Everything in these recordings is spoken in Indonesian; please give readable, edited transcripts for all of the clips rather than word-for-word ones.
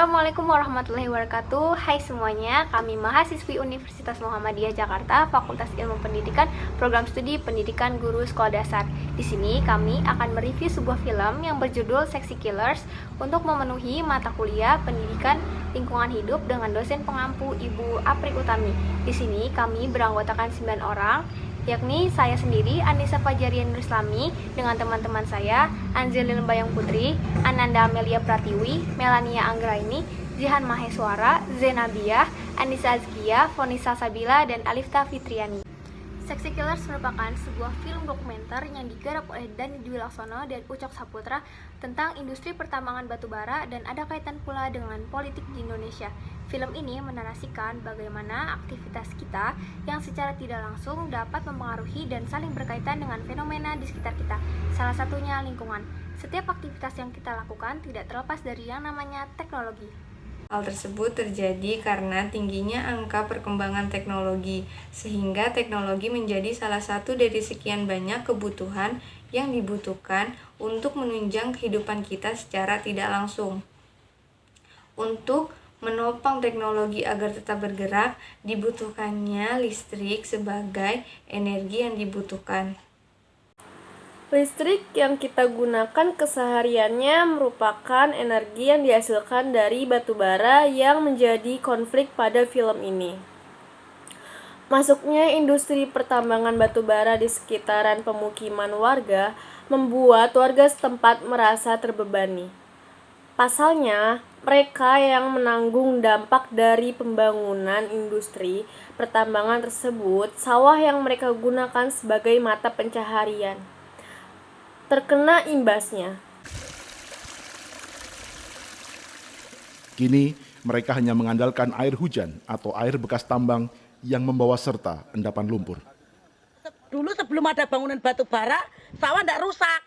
Assalamualaikum warahmatullahi wabarakatuh. Hai semuanya, kami mahasiswi Universitas Muhammadiyah Jakarta, Fakultas Ilmu Pendidikan, Program Studi Pendidikan Guru Sekolah Dasar. Di sini kami akan mereview sebuah film yang berjudul Sexy Killers untuk memenuhi mata kuliah Pendidikan Lingkungan Hidup dengan dosen pengampu Ibu Apri Utami. Di sini kami beranggotakan 9 orang, yakni saya sendiri, Anissa Fajarian Nuslami, dengan teman-teman saya, Angelina Bayang Putri, Ananda Amelia Pratiwi, Melania Anggraini, Zihan Maheswara, Zenabiah, Anissa Azkia, Fonisa Sabila, dan Alifta Fitriani. Sexy Killers merupakan sebuah film dokumenter yang digarap oleh Dani Dwi Laksono dan Ucok Saputra tentang industri pertambangan batubara dan ada kaitan pula dengan politik di Indonesia. Film ini menarasikan bagaimana aktivitas kita yang secara tidak langsung dapat mempengaruhi dan saling berkaitan dengan fenomena di sekitar kita, salah satunya lingkungan. Setiap aktivitas yang kita lakukan tidak terlepas dari yang namanya teknologi. Hal tersebut terjadi karena tingginya angka perkembangan teknologi, sehingga teknologi menjadi salah satu dari sekian banyak kebutuhan yang dibutuhkan untuk menunjang kehidupan kita secara tidak langsung. Untuk menopang teknologi agar tetap bergerak, dibutuhkannya listrik sebagai energi yang dibutuhkan. Listrik yang kita gunakan kesehariannya merupakan energi yang dihasilkan dari batu bara yang menjadi konflik pada film ini. Masuknya industri pertambangan batu bara di sekitaran pemukiman warga membuat warga setempat merasa terbebani. Pasalnya, mereka yang menanggung dampak dari pembangunan industri pertambangan tersebut, sawah yang mereka gunakan sebagai mata pencaharian terkena imbasnya. Kini, mereka hanya mengandalkan air hujan atau air bekas tambang yang membawa serta endapan lumpur. Dulu sebelum ada bangunan batu bara, sawah tidak rusak,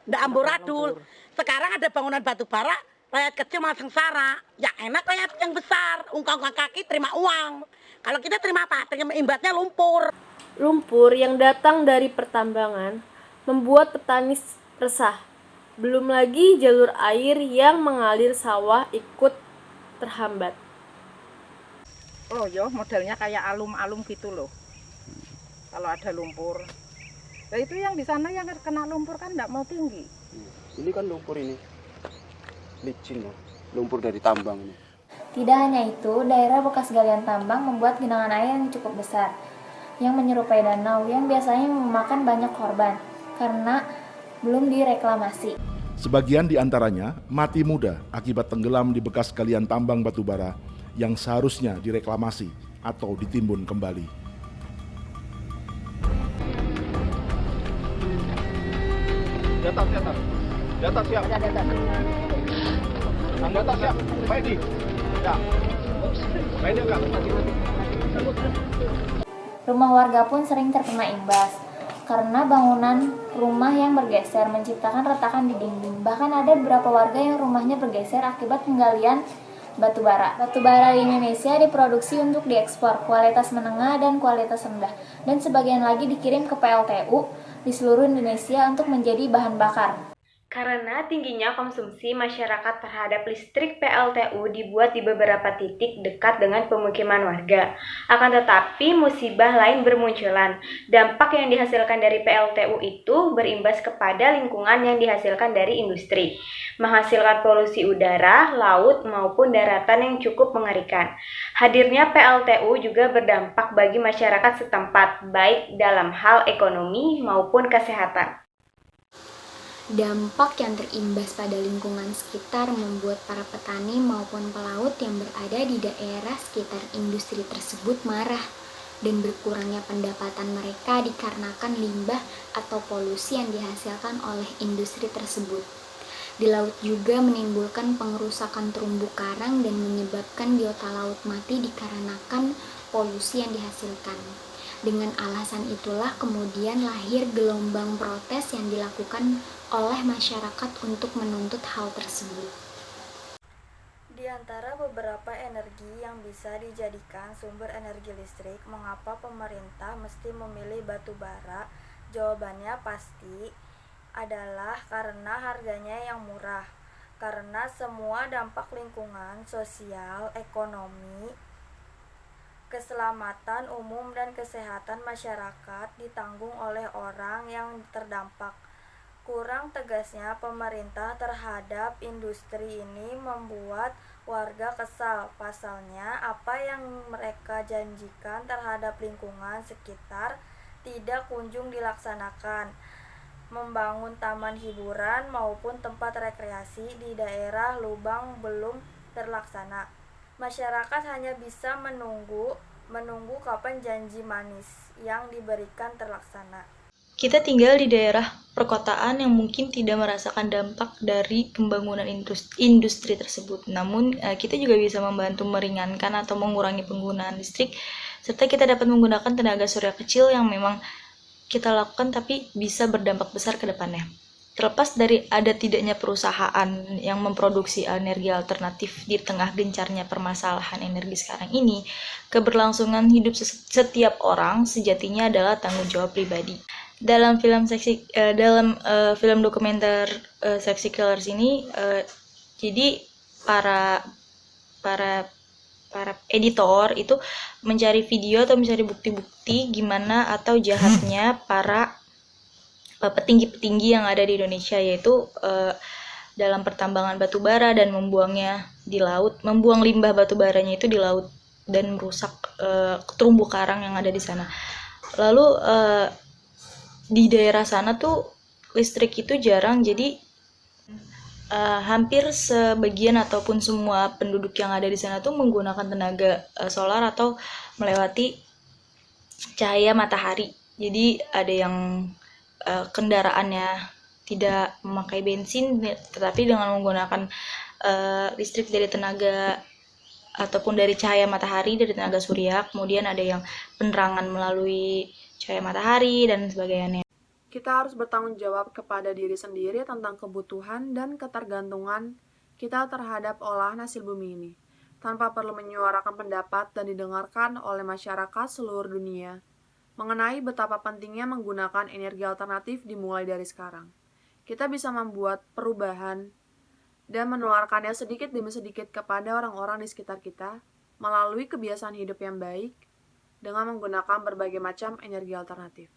tidak amburadul. Sekarang ada bangunan batu bara, rakyat kecil malah sengsara. Yang enak rakyat yang besar, ungkang-ungkang kaki terima uang. Kalau kita terima apa? Terima imbasnya lumpur. Lumpur yang datang dari pertambangan membuat petani resah. Belum lagi jalur air yang mengalir sawah ikut terhambat. Oh yo, modelnya kayak alum-alum gitu loh. Kalau ada lumpur. Nah itu yang di sana yang kena lumpur kan enggak mau tinggi. Ini kan lumpur ini. Licin loh. Lumpur dari tambang ini. Tidak hanya itu, daerah bekas galian tambang membuat genangan air yang cukup besar, yang menyerupai danau yang biasanya memakan banyak korban karena belum direklamasi. Sebagian di antaranya mati muda akibat tenggelam di bekas galian tambang batubara yang seharusnya direklamasi atau ditimbun kembali. Di atas siap. Di atas siap. Baik di. Ya. Baik di enggak? Rumah warga pun sering terkena imbas karena bangunan rumah yang bergeser menciptakan retakan di dinding. Bahkan ada beberapa warga yang rumahnya bergeser akibat penggalian batu bara. Batu bara di Indonesia diproduksi untuk diekspor, kualitas menengah dan kualitas rendah, dan sebagian lagi dikirim ke PLTU di seluruh Indonesia untuk menjadi bahan bakar. Karena tingginya konsumsi masyarakat terhadap listrik, PLTU dibuat di beberapa titik dekat dengan pemukiman warga. Akan tetapi musibah lain bermunculan. Dampak yang dihasilkan dari PLTU itu berimbas kepada lingkungan yang dihasilkan dari industri, menghasilkan polusi udara, laut maupun daratan yang cukup mengerikan. Hadirnya PLTU juga berdampak bagi masyarakat setempat, baik dalam hal ekonomi maupun kesehatan. Dampak yang terimbas pada lingkungan sekitar membuat para petani maupun pelaut yang berada di daerah sekitar industri tersebut marah dan berkurangnya pendapatan mereka dikarenakan limbah atau polusi yang dihasilkan oleh industri tersebut. Di laut juga menimbulkan pengerusakan terumbu karang dan menyebabkan biota laut mati dikarenakan polusi yang dihasilkan. Dengan alasan itulah kemudian lahir gelombang protes yang dilakukan oleh masyarakat untuk menuntut hal tersebut. Di antara beberapa energi yang bisa dijadikan sumber energi listrik, mengapa pemerintah mesti memilih batu bara? Jawabannya pasti adalah karena harganya yang murah. karena semua dampak lingkungan, sosial, ekonomi, keselamatan umum dan kesehatan masyarakat ditanggung oleh orang yang terdampak. Kurang tegasnya pemerintah terhadap industri ini membuat warga kesal. Pasalnya, apa yang mereka janjikan terhadap lingkungan sekitar tidak kunjung dilaksanakan. Membangun taman hiburan maupun tempat rekreasi di daerah Lubang belum terlaksana. Masyarakat hanya bisa menunggu kapan janji manis yang diberikan terlaksana. Kita tinggal di daerah perkotaan yang mungkin tidak merasakan dampak dari pembangunan industri tersebut. Namun, kita juga bisa membantu meringankan atau mengurangi penggunaan listrik, serta kita dapat menggunakan tenaga surya kecil yang memang kita lakukan tapi bisa berdampak besar ke depannya. Terlepas dari ada tidaknya perusahaan yang memproduksi energi alternatif di tengah gencarnya permasalahan energi sekarang ini, keberlangsungan hidup setiap orang sejatinya adalah tanggung jawab pribadi. Dalam film dokumenter Sexy Killers ini, jadi para editor itu mencari video atau mencari bukti-bukti gimana atau jahatnya para petinggi-petinggi yang ada di Indonesia, yaitu dalam pertambangan batu bara dan membuangnya di laut, membuang limbah batu baranya itu di laut dan merusak terumbu karang yang ada di sana. Lalu di daerah sana tuh listrik itu jarang, jadi hampir sebagian ataupun semua penduduk yang ada di sana tuh menggunakan tenaga solar atau melewati cahaya matahari. Jadi ada yang kendaraannya tidak memakai bensin tetapi dengan menggunakan listrik dari tenaga ataupun dari cahaya matahari, dari tenaga surya. Kemudian ada yang penerangan melalui cahaya matahari dan sebagainya. Kita harus bertanggung jawab kepada diri sendiri tentang kebutuhan dan ketergantungan kita terhadap olahan hasil bumi ini, tanpa perlu menyuarakan pendapat dan didengarkan oleh masyarakat seluruh dunia mengenai betapa pentingnya menggunakan energi alternatif dimulai dari sekarang. Kita bisa membuat perubahan dan menularkannya sedikit demi sedikit kepada orang-orang di sekitar kita melalui kebiasaan hidup yang baik dengan menggunakan berbagai macam energi alternatif.